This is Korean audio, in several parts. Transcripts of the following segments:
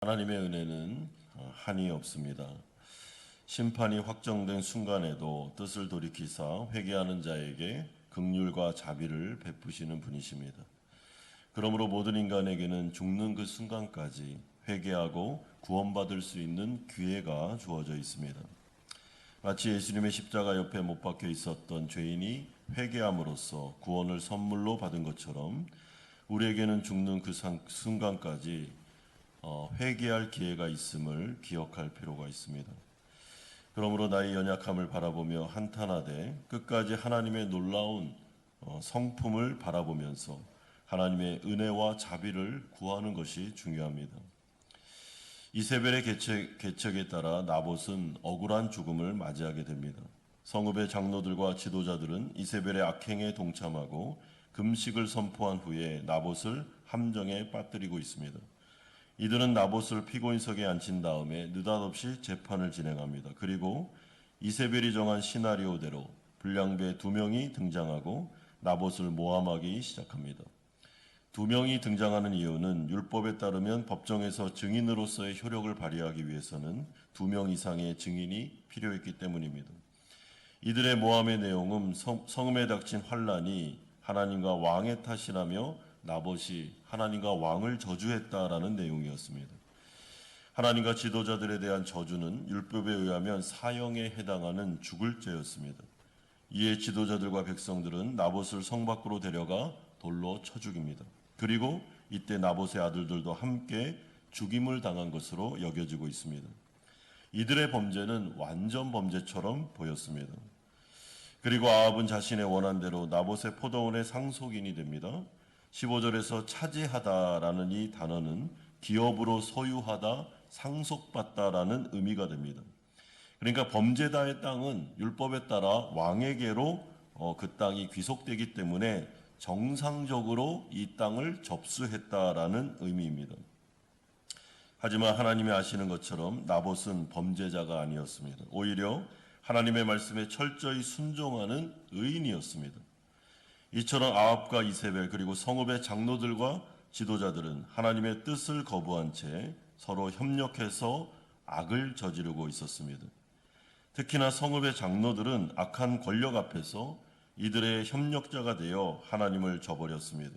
하나님의 은혜는 한이 없습니다. 심판이 확정된 순간에도 뜻을 돌이키사 회개하는 자에게 긍휼과 자비를 베푸시는 분이십니다. 그러므로 모든 인간에게는 죽는 그 순간까지 회개하고 구원받을 수 있는 기회가 주어져 있습니다. 마치 예수님의 십자가 옆에 못 박혀 있었던 죄인이 회개함으로써 구원을 선물로 받은 것처럼 우리에게는 죽는 그 순간까지 회개할 기회가 있음을 기억할 필요가 있습니다. 그러므로 나의 연약함을 바라보며 한탄하되 끝까지 하나님의 놀라운 성품을 바라보면서 하나님의 은혜와 자비를 구하는 것이 중요합니다. 이세벨의 계책에 따라 나봇은 억울한 죽음을 맞이하게 됩니다. 성읍의 장로들과 지도자들은 이세벨의 악행에 동참하고 금식을 선포한 후에 나봇을 함정에 빠뜨리고 있습니다. 이들은 나봇을 피고인석에 앉힌 다음에 느닷없이 재판을 진행합니다. 그리고 이세벨이 정한 시나리오대로 불량배 2명이 등장하고 나봇을 모함하기 시작합니다. 2명이 등장하는 이유는 율법에 따르면 법정에서 증인으로서의 효력을 발휘하기 위해서는 2명 이상의 증인이 필요했기 때문입니다. 이들의 모함의 내용은 성음에 닥친 환란이 하나님과 왕의 탓이라며 나봇이 하나님과 왕을 저주했다라는 내용이었습니다. 하나님과 지도자들에 대한 저주는 율법에 의하면 사형에 해당하는 죽을 죄였습니다. 이에 지도자들과 백성들은 나봇을 성 밖으로 데려가 돌로 쳐 죽입니다. 그리고 이때 나봇의 아들들도 함께 죽임을 당한 것으로 여겨지고 있습니다. 이들의 범죄는 완전 범죄처럼 보였습니다. 그리고 아합은 자신의 원한대로 나봇의 포도원의 상속인이 됩니다. 15절에서 차지하다라는 이 단어는 기업으로 소유하다, 상속받다라는 의미가 됩니다. 그러니까 범죄자의 땅은 율법에 따라 왕에게로 그 땅이 귀속되기 때문에 정상적으로 이 땅을 접수했다라는 의미입니다. 하지만 하나님이 아시는 것처럼 나봇은 범죄자가 아니었습니다. 오히려 하나님의 말씀에 철저히 순종하는 의인이었습니다. 이처럼 아합과 이세벨 그리고 성읍의 장로들과 지도자들은 하나님의 뜻을 거부한 채 서로 협력해서 악을 저지르고 있었습니다. 특히나 성읍의 장로들은 악한 권력 앞에서 이들의 협력자가 되어 하나님을 저버렸습니다.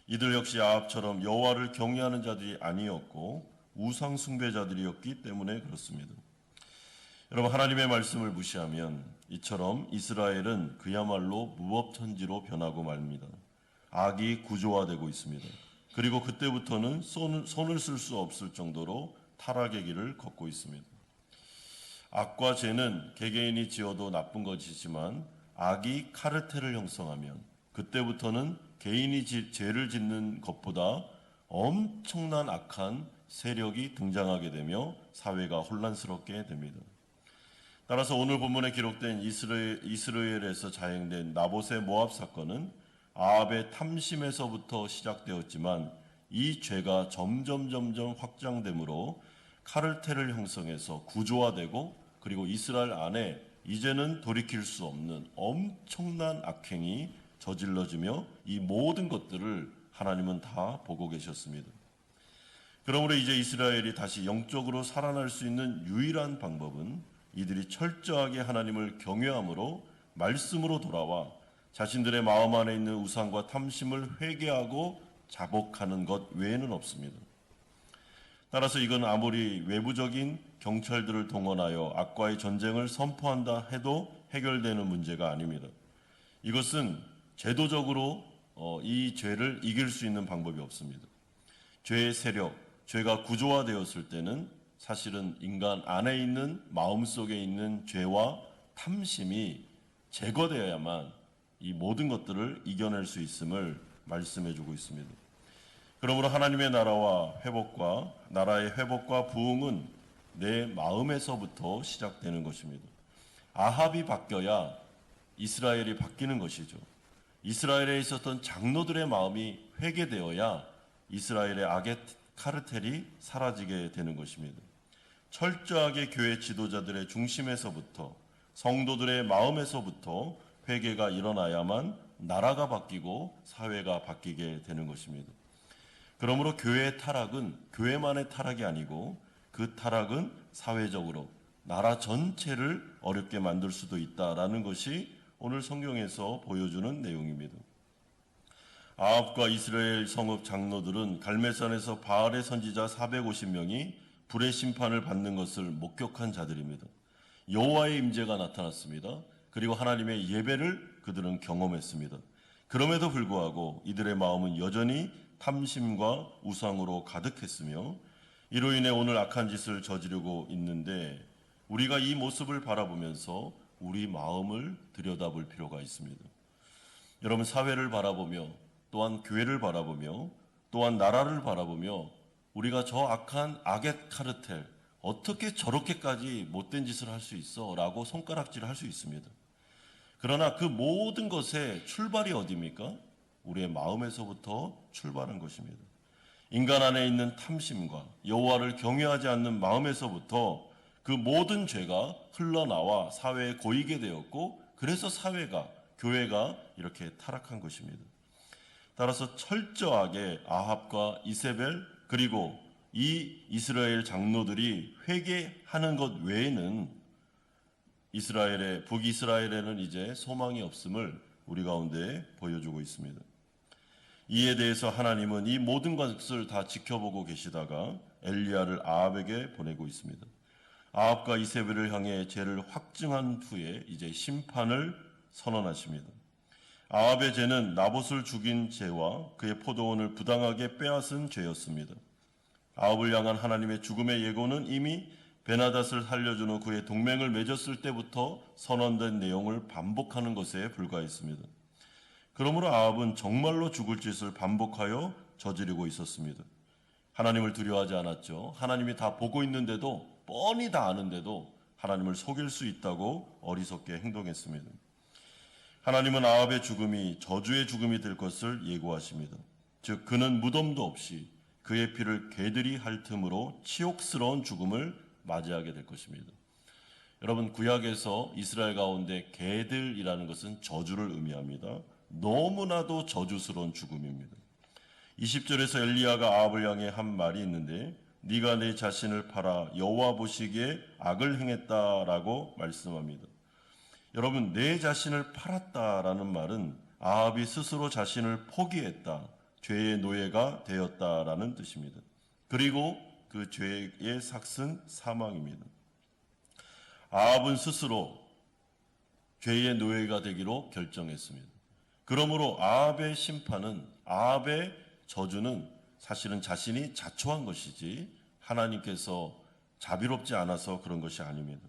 이들 역시 아합처럼 여호와를 경외하는 자들이 아니었고 우상 숭배자들이었기 때문에 그렇습니다. 여러분, 하나님의 말씀을 무시하면 이처럼 이스라엘은 그야말로 무법천지로 변하고 말입니다. 악이 구조화되고 있습니다. 그리고 그때부터는 손을 쓸 수 없을 정도로 타락의 길을 걷고 있습니다. 악과 죄는 개개인이 지어도 나쁜 것이지만 악이 카르텔을 형성하면 그때부터는 개인이 죄를 짓는 것보다 엄청난 악한 세력이 등장하게 되며 사회가 혼란스럽게 됩니다. 따라서 오늘 본문에 기록된 이스라엘에서 자행된 나봇의 모압 사건은 아합의 탐심에서부터 시작되었지만 이 죄가 점점 확장되므로 카르텔을 형성해서 구조화되고 그리고 이스라엘 안에 이제는 돌이킬 수 없는 엄청난 악행이 저질러지며 이 모든 것들을 하나님은 다 보고 계셨습니다. 그러므로 이제 이스라엘이 다시 영적으로 살아날 수 있는 유일한 방법은 이들이 철저하게 하나님을 경외함으로 말씀으로 돌아와 자신들의 마음 안에 있는 우상과 탐심을 회개하고 자복하는 것 외에는 없습니다. 따라서 이건 아무리 외부적인 경찰들을 동원하여 악과의 전쟁을 선포한다 해도 해결되는 문제가 아닙니다. 이것은 제도적으로 이 죄를 이길 수 있는 방법이 없습니다. 죄의 세력, 죄가 구조화되었을 때는 사실은 인간 안에 있는 마음속에 있는 죄와 탐심이 제거되어야만 이 모든 것들을 이겨낼 수 있음을 말씀해주고 있습니다. 그러므로 하나님의 나라의 회복과 부흥은 내 마음에서부터 시작되는 것입니다. 아합이 바뀌어야 이스라엘이 바뀌는 것이죠. 이스라엘에 있었던 장로들의 마음이 회개되어야 이스라엘의 악의 카르텔이 사라지게 되는 것입니다. 철저하게 교회 지도자들의 중심에서부터 성도들의 마음에서부터 회개가 일어나야만 나라가 바뀌고 사회가 바뀌게 되는 것입니다. 그러므로 교회의 타락은 교회만의 타락이 아니고 그 타락은 사회적으로 나라 전체를 어렵게 만들 수도 있다라는 것이 오늘 성경에서 보여주는 내용입니다. 아합과 이스라엘 성읍 장로들은 갈멜산에서 바알의 선지자 450명이 불의 심판을 받는 것을 목격한 자들입니다. 여호와의 임재가 나타났습니다. 그리고 하나님의 예배를 그들은 경험했습니다. 그럼에도 불구하고 이들의 마음은 여전히 탐심과 우상으로 가득했으며 이로 인해 오늘 악한 짓을 저지르고 있는데 우리가 이 모습을 바라보면서 우리 마음을 들여다볼 필요가 있습니다. 여러분, 사회를 바라보며 또한 교회를 바라보며 또한 나라를 바라보며 우리가 저 악한 악의 카르텔 어떻게 저렇게까지 못된 짓을 할 수 있어? 라고 손가락질을 할 수 있습니다. 그러나 그 모든 것의 출발이 어디입니까? 우리의 마음에서부터 출발한 것입니다. 인간 안에 있는 탐심과 여호와를 경외하지 않는 마음에서부터 그 모든 죄가 흘러나와 사회에 고이게 되었고 그래서 사회가 교회가 이렇게 타락한 것입니다. 따라서 철저하게 아합과 이세벨 그리고 이 이스라엘 장로들이 회개하는 것 외에는 북이스라엘에는 이제 소망이 없음을 우리 가운데 보여주고 있습니다. 이에 대해서 하나님은 이 모든 것을 다 지켜보고 계시다가 엘리야를 아합에게 보내고 있습니다. 아합과 이세벨을 향해 죄를 확증한 후에 이제 심판을 선언하십니다. 아합의 죄는 나봇을 죽인 죄와 그의 포도원을 부당하게 빼앗은 죄였습니다. 아합을 향한 하나님의 죽음의 예고는 이미 베나닷을 살려준 후 그의 동맹을 맺었을 때부터 선언된 내용을 반복하는 것에 불과했습니다. 그러므로 아합은 정말로 죽을 짓을 반복하여 저지르고 있었습니다. 하나님을 두려워하지 않았죠. 하나님이 다 보고 있는데도 뻔히 다 아는데도 하나님을 속일 수 있다고 어리석게 행동했습니다. 하나님은 아합의 죽음이 저주의 죽음이 될 것을 예고하십니다. 즉 그는 무덤도 없이 그의 피를 개들이 핥음으로 치욕스러운 죽음을 맞이하게 될 것입니다. 여러분, 구약에서 이스라엘 가운데 개들이라는 것은 저주를 의미합니다. 너무나도 저주스러운 죽음입니다. 20절에서 엘리야가 아합을 향해 한 말이 있는데 네가 내 자신을 팔아 여호와 보시기에 악을 행했다라고 말씀합니다. 여러분, 내 자신을 팔았다라는 말은 아합이 스스로 자신을 포기했다, 죄의 노예가 되었다라는 뜻입니다. 그리고 그 죄의 삭은 사망입니다. 아합은 스스로 죄의 노예가 되기로 결정했습니다. 그러므로 아합의 심판은, 아합의 저주는 사실은 자신이 자초한 것이지 하나님께서 자비롭지 않아서 그런 것이 아닙니다.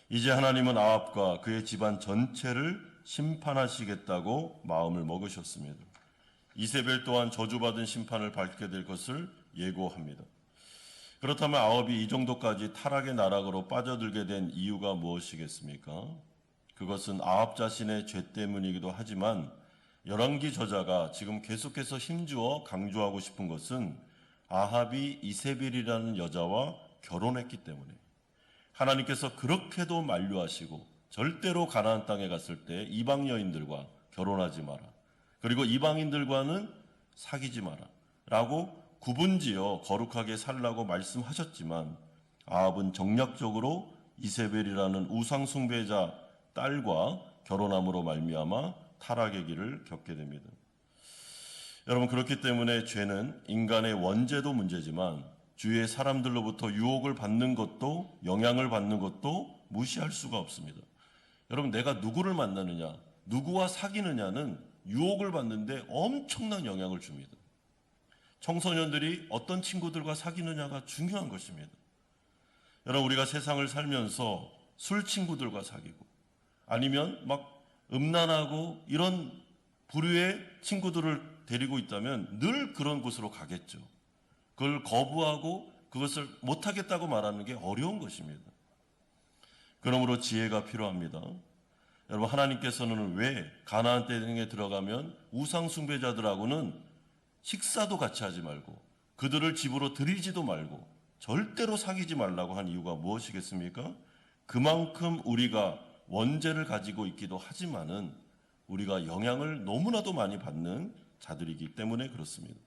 이제 하나님은 아합과 그의 집안 전체를 심판하시겠다고 마음을 먹으셨습니다. 이세벨 또한 저주받은 심판을 받게 될 것을 예고합니다. 그렇다면 아합이 이 정도까지 타락의 나락으로 빠져들게 된 이유가 무엇이겠습니까? 그것은 아합 자신의 죄 때문이기도 하지만 열왕기 저자가 지금 계속해서 힘주어 강조하고 싶은 것은 아합이 이세벨이라는 여자와 결혼했기 때문에 하나님께서 그렇게도 만류하시고 절대로 가나안 땅에 갔을 때 이방 여인들과 결혼하지 마라. 그리고 이방인들과는 사귀지 마라. 라고 구분지어 거룩하게 살라고 말씀하셨지만 아합은 정략적으로 이세벨이라는 우상 숭배자 딸과 결혼함으로 말미암아 타락의 길을 겪게 됩니다. 여러분, 그렇기 때문에 죄는 인간의 원죄도 문제지만 주위의 사람들로부터 유혹을 받는 것도, 영향을 받는 것도 무시할 수가 없습니다. 여러분, 내가 누구를 만나느냐, 누구와 사귀느냐는 유혹을 받는데 엄청난 영향을 줍니다. 청소년들이 어떤 친구들과 사귀느냐가 중요한 것입니다. 여러분, 우리가 세상을 살면서 술 친구들과 사귀고 아니면 막 음란하고 이런 부류의 친구들을 데리고 있다면 늘 그런 곳으로 가겠죠. 그걸 거부하고 그것을 못하겠다고 말하는 게 어려운 것입니다. 그러므로 지혜가 필요합니다. 여러분, 하나님께서는 왜 가나안 땅에 들어가면 우상 숭배자들하고는 식사도 같이 하지 말고 그들을 집으로 들이지도 말고 절대로 사귀지 말라고 한 이유가 무엇이겠습니까? 그만큼 우리가 원죄를 가지고 있기도 하지만은 우리가 영향을 너무나도 많이 받는 자들이기 때문에 그렇습니다.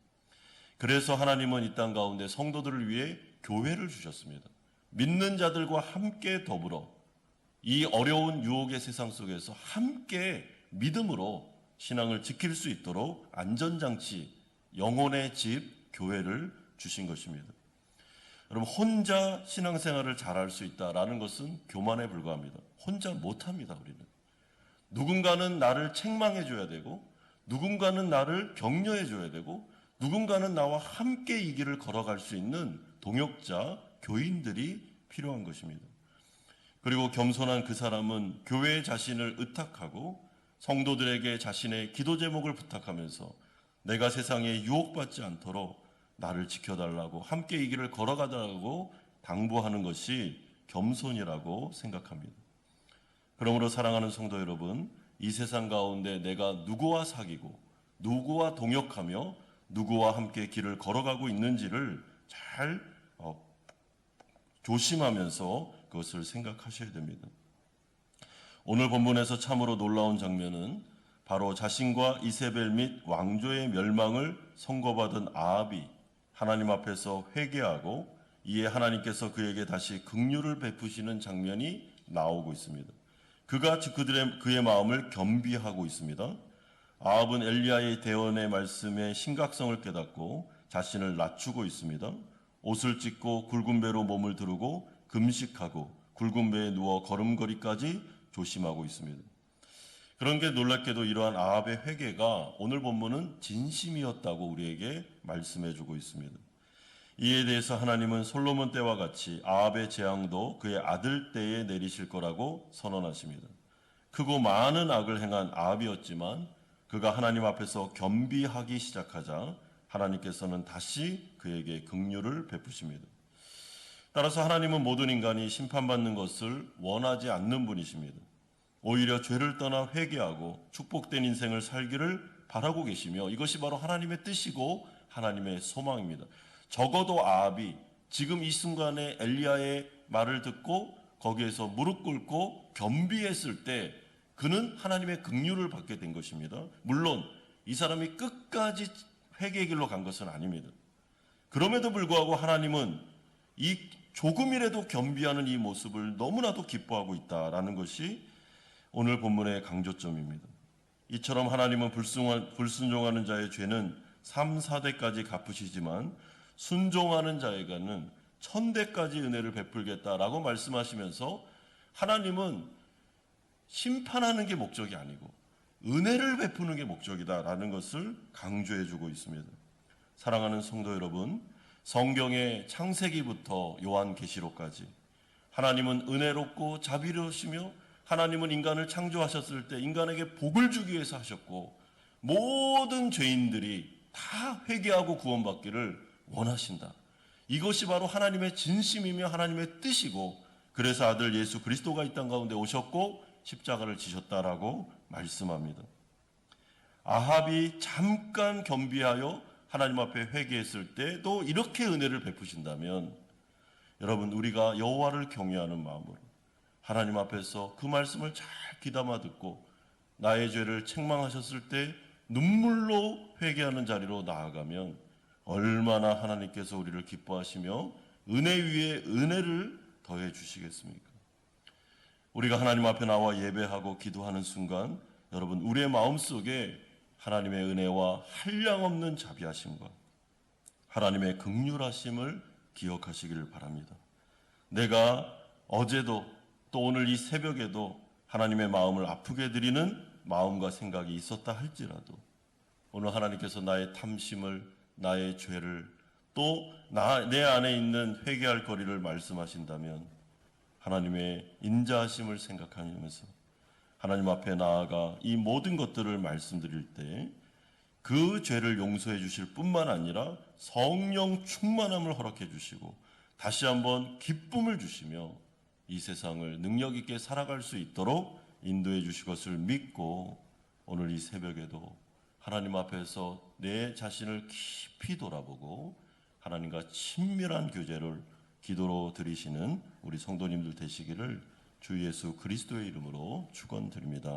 그래서 하나님은 이 땅 가운데 성도들을 위해 교회를 주셨습니다. 믿는 자들과 함께 더불어 이 어려운 유혹의 세상 속에서 함께 믿음으로 신앙을 지킬 수 있도록 안전장치, 영혼의 집, 교회를 주신 것입니다. 여러분, 혼자 신앙생활을 잘할 수 있다라는 것은 교만에 불과합니다. 혼자 못합니다, 우리는. 누군가는 나를 책망해 줘야 되고, 누군가는 나를 격려해 줘야 되고, 누군가는 나와 함께 이 길을 걸어갈 수 있는 동역자, 교인들이 필요한 것입니다. 그리고 겸손한 그 사람은 교회에 자신을 의탁하고 성도들에게 자신의 기도 제목을 부탁하면서 내가 세상에 유혹받지 않도록 나를 지켜달라고 함께 이 길을 걸어가달라고 당부하는 것이 겸손이라고 생각합니다. 그러므로 사랑하는 성도 여러분, 이 세상 가운데 내가 누구와 사귀고 누구와 동역하며 누구와 함께 길을 걸어가고 있는지를 잘 조심하면서 그것을 생각하셔야 됩니다. 오늘 본문에서 참으로 놀라운 장면은 바로 자신과 이세벨 및 왕조의 멸망을 선고받은 아합이 하나님 앞에서 회개하고 이에 하나님께서 그에게 다시 긍휼을 베푸시는 장면이 나오고 있습니다. 그가 그의 마음을 겸비하고 있습니다. 아합은 엘리야의 대언의 말씀의 심각성을 깨닫고 자신을 낮추고 있습니다. 옷을 찢고 굵은 배로 몸을 두르고 금식하고 굵은 배에 누워 걸음걸이까지 조심하고 있습니다. 그런 게 놀랍게도 이러한 아합의 회개가 오늘 본문은 진심이었다고 우리에게 말씀해주고 있습니다. 이에 대해서 하나님은 솔로몬 때와 같이 아합의 재앙도 그의 아들 때에 내리실 거라고 선언하십니다. 크고 많은 악을 행한 아합이었지만 그가 하나님 앞에서 겸비하기 시작하자 하나님께서는 다시 그에게 긍휼을 베푸십니다. 따라서 하나님은 모든 인간이 심판받는 것을 원하지 않는 분이십니다. 오히려 죄를 떠나 회개하고 축복된 인생을 살기를 바라고 계시며 이것이 바로 하나님의 뜻이고 하나님의 소망입니다. 적어도 아합이 지금 이 순간에 엘리야의 말을 듣고 거기에서 무릎 꿇고 겸비했을 때 그는 하나님의 긍휼을 받게 된 것입니다. 물론 이 사람이 끝까지 회개의 길로 간 것은 아닙니다. 그럼에도 불구하고 하나님은 이 조금이라도 겸비하는 이 모습을 너무나도 기뻐하고 있다라는 것이 오늘 본문의 강조점입니다. 이처럼 하나님은 불순종하는 자의 죄는 3, 4대까지 갚으시지만 순종하는 자에게는 1000대까지 은혜를 베풀겠다라고 말씀하시면서 하나님은 심판하는 게 목적이 아니고 은혜를 베푸는 게 목적이다라는 것을 강조해주고 있습니다. 사랑하는 성도 여러분, 성경의 창세기부터 요한계시록까지 하나님은 은혜롭고 자비로우시며 하나님은 인간을 창조하셨을 때 인간에게 복을 주기 위해서 하셨고 모든 죄인들이 다 회개하고 구원받기를 원하신다. 이것이 바로 하나님의 진심이며 하나님의 뜻이고 그래서 아들 예수 그리스도가 이 땅 가운데 오셨고 십자가를 지셨다라고 말씀합니다. 아합이 잠깐 겸비하여 하나님 앞에 회개했을 때도 이렇게 은혜를 베푸신다면 여러분 우리가 여호와를 경외하는 마음으로 하나님 앞에서 그 말씀을 잘 귀담아 듣고 나의 죄를 책망하셨을 때 눈물로 회개하는 자리로 나아가면 얼마나 하나님께서 우리를 기뻐하시며 은혜 위에 은혜를 더해 주시겠습니까? 우리가 하나님 앞에 나와 예배하고 기도하는 순간 여러분 우리의 마음속에 하나님의 은혜와 한량없는 자비하심과 하나님의 긍휼하심을 기억하시기를 바랍니다. 내가 어제도 또 오늘 이 새벽에도 하나님의 마음을 아프게 드리는 마음과 생각이 있었다 할지라도 오늘 하나님께서 나의 탐심을 나의 죄를 또 내 안에 있는 회개할 거리를 말씀하신다면 하나님의 인자하심을 생각하면서 하나님 앞에 나아가 이 모든 것들을 말씀드릴 때 그 죄를 용서해 주실 뿐만 아니라 성령 충만함을 허락해 주시고 다시 한번 기쁨을 주시며 이 세상을 능력 있게 살아갈 수 있도록 인도해 주실 것을 믿고 오늘 이 새벽에도 하나님 앞에서 내 자신을 깊이 돌아보고 하나님과 친밀한 교제를 기도로 드리시는 우리 성도님들 되시기를 주 예수 그리스도의 이름으로 축원드립니다.